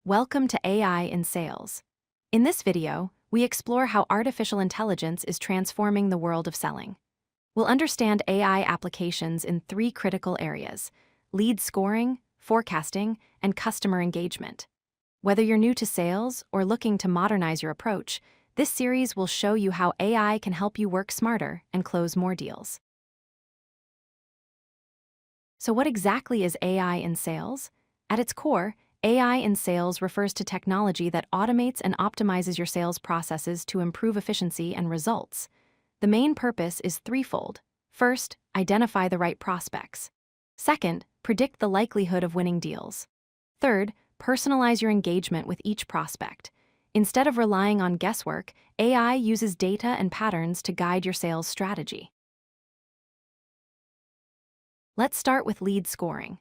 Welcome to AI in Sales. In this video, we explore how artificial intelligence is transforming the world of selling. We'll understand AI applications in three critical areas: lead scoring, forecasting, and customer engagement. Whether you're new to sales or looking to modernize your approach, this series will show you how AI can help you work smarter and close more deals. So what exactly is AI in sales? At its core, AI in sales refers to technology that automates and optimizes your sales processes to improve efficiency and results. The main purpose is threefold. First, identify the right prospects. Second, predict the likelihood of winning deals. Third, personalize your engagement with each prospect. Instead of relying on guesswork, AI uses data and patterns to guide your sales strategy. Let's start with lead scoring.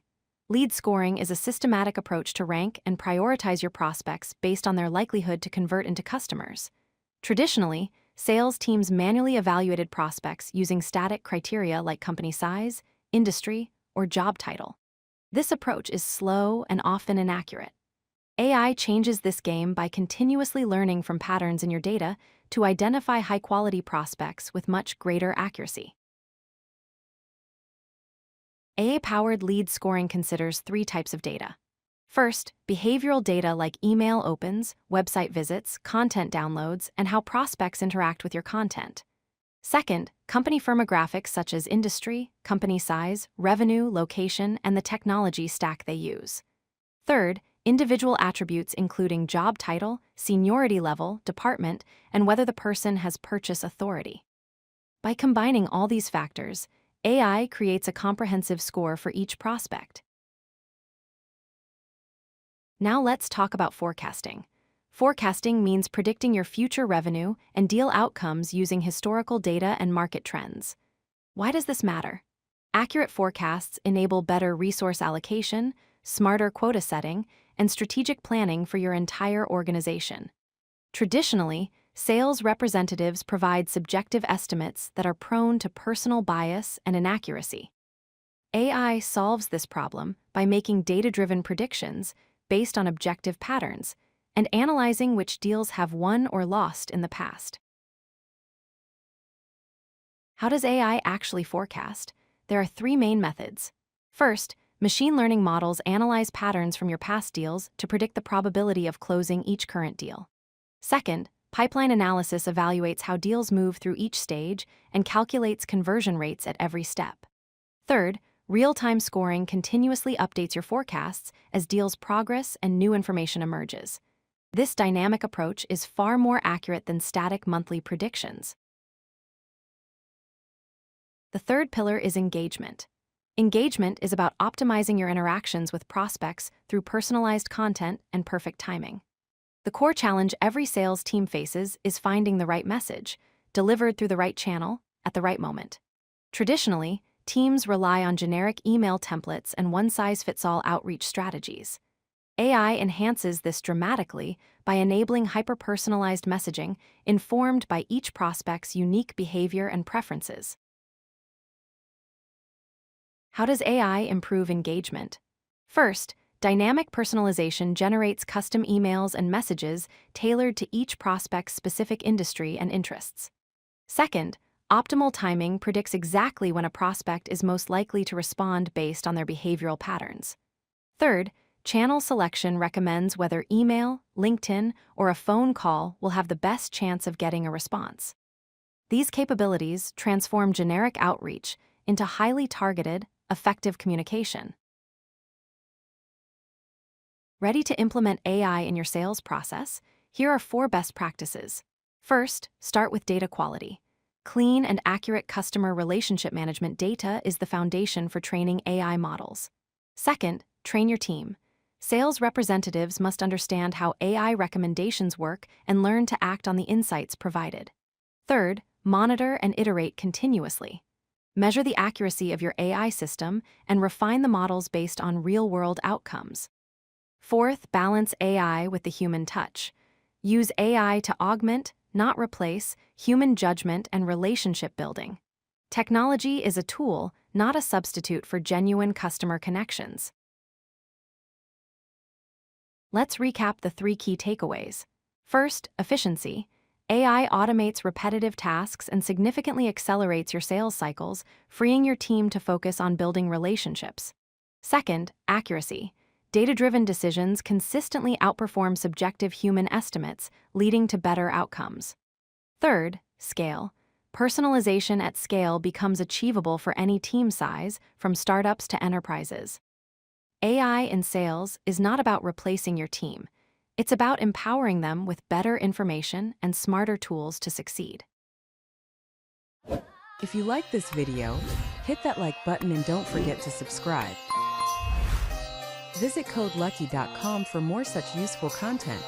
Lead scoring is a systematic approach to rank and prioritize your prospects based on their likelihood to convert into customers. Traditionally, sales teams manually evaluated prospects using static criteria like company size, industry, or job title. This approach is slow and often inaccurate. AI changes this game by continuously learning from patterns in your data to identify high-quality prospects with much greater accuracy. AI-powered lead scoring considers three types of data. First, behavioral data like email opens, website visits, content downloads, and how prospects interact with your content. Second, company firmographics such as industry, company size, revenue, location, and the technology stack they use. Third, individual attributes including job title, seniority level, department, and whether the person has purchase authority. By combining all these factors, AI creates a comprehensive score for each prospect. Now let's talk about forecasting. Forecasting means predicting your future revenue and deal outcomes using historical data and market trends. Why does this matter? Accurate forecasts enable better resource allocation, smarter quota setting, and strategic planning for your entire organization. Traditionally, sales representatives provide subjective estimates that are prone to personal bias and inaccuracy. AI solves this problem by making data-driven predictions based on objective patterns and analyzing which deals have won or lost in the past. How does AI actually forecast? There are three main methods. First, machine learning models analyze patterns from your past deals to predict the probability of closing each current deal. Second, pipeline analysis evaluates how deals move through each stage and calculates conversion rates at every step. Third, real-time scoring continuously updates your forecasts as deals progress and new information emerges. This dynamic approach is far more accurate than static monthly predictions. The third pillar is engagement. Engagement is about optimizing your interactions with prospects through personalized content and perfect timing. The core challenge every sales team faces is finding the right message, delivered through the right channel, at the right moment. Traditionally, teams rely on generic email templates and one-size-fits-all outreach strategies. AI enhances this dramatically by enabling hyper-personalized messaging informed by each prospect's unique behavior and preferences. How does AI improve engagement? First, dynamic personalization generates custom emails and messages tailored to each prospect's specific industry and interests. Second, optimal timing predicts exactly when a prospect is most likely to respond based on their behavioral patterns. Third, channel selection recommends whether email, LinkedIn, or a phone call will have the best chance of getting a response. These capabilities transform generic outreach into highly targeted, effective communication. Ready to implement AI in your sales process? Here are 4 best practices. First, start with data quality. Clean and accurate customer relationship management data is the foundation for training AI models. Second, train your team. Sales representatives must understand how AI recommendations work and learn to act on the insights provided. Third, monitor and iterate continuously. Measure the accuracy of your AI system and refine the models based on real-world outcomes. Fourth, balance AI with the human touch. Use AI to augment, not replace, human judgment and relationship building. Technology is a tool, not a substitute for genuine customer connections. Let's recap the 3 key takeaways. First, efficiency. AI automates repetitive tasks and significantly accelerates your sales cycles, freeing your team to focus on building relationships. Second, accuracy. Data-driven decisions consistently outperform subjective human estimates, leading to better outcomes. Third, scale. Personalization at scale becomes achievable for any team size, from startups to enterprises. AI in sales is not about replacing your team. It's about empowering them with better information and smarter tools to succeed. If you like this video, hit that like button and don't forget to subscribe. Visit codelucky.com for more such useful content.